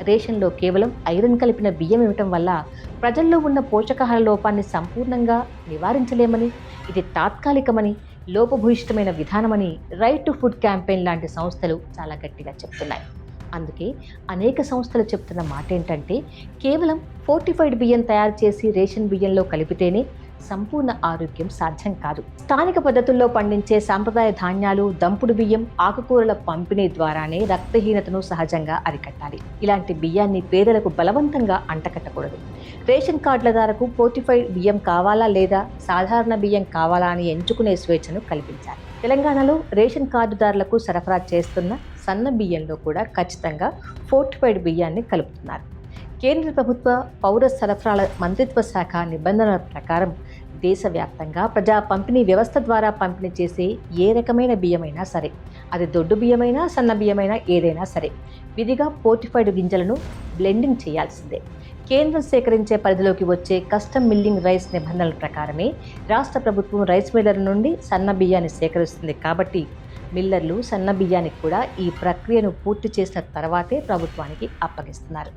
రేషన్లో కేవలం ఐరన్ కలిపిన బియ్యం ఇవ్వటం వల్ల ప్రజల్లో ఉన్న పోషకాహార లోపాన్ని సంపూర్ణంగా నివారించలేమని, ఇది తాత్కాలికమని, లోపభూయిష్టమైన విధానమని రైట్ టు ఫుడ్ క్యాంపెయిన్ లాంటి సంస్థలు చాలా గట్టిగా చెప్తున్నాయి. అందుకే అనేక సంస్థలు చెప్తున్న మాట ఏంటంటే, కేవలం ఫోర్టిఫైడ్ బియ్యం తయారు చేసి రేషన్ బియ్యంలో కలిపితేనే సంపూర్ణ ఆరోగ్యం సాధ్యం కాదు. స్థానిక పద్ధతుల్లో పండించే సాంప్రదాయ ధాన్యాలు, దంపుడు బియ్యం, ఆకుకూరల పంపిణీ ద్వారానే రక్తహీనతను సహజంగా అరికట్టాలి. ఇలాంటి బియ్యాన్ని పేదలకు బలవంతంగా అంటకట్టకూడదు. రేషన్ కార్డుల ధారకు ఫోర్టిఫైడ్ బియ్యం కావాలా లేదా సాధారణ బియ్యం కావాలా అని ఎంచుకునే స్వేచ్ఛను కల్పించాలి. తెలంగాణలో రేషన్ కార్డుదారులకు సరఫరా చేస్తున్న సన్న బియ్యంలో కూడా ఖచ్చితంగా ఫోర్టిఫైడ్ బియ్యాన్ని కలుపుతున్నారు. కేంద్ర ప్రభుత్వ పౌర సరఫరాల మంత్రిత్వ శాఖ నిబంధనల ప్రకారం దేశవ్యాప్తంగా ప్రజా పంపిణీ వ్యవస్థ ద్వారా పంపిణీ చేసే ఏ రకమైన బియ్యమైనా సరే, అది దొడ్డు బియ్యమైనా సన్న బియ్యమైనా ఏదైనా సరే, విధిగా ఫోర్టిఫైడ్ గింజలను బ్లెండింగ్ చేయాల్సిందే. కేంద్రం సేకరించే పరిధిలోకి వచ్చే కస్టమ్ మిల్లింగ్ రైస్ నిబంధనల ప్రకారమే రాష్ట్ర ప్రభుత్వం రైస్ మిల్లర్ నుండి సన్న బియ్యాన్ని సేకరిస్తుంది. కాబట్టి మిల్లర్లు సన్న బియ్యానికి కూడా ఈ ప్రక్రియను పూర్తి చేసిన తర్వాతే ప్రభుత్వానికి అప్పగిస్తున్నారు.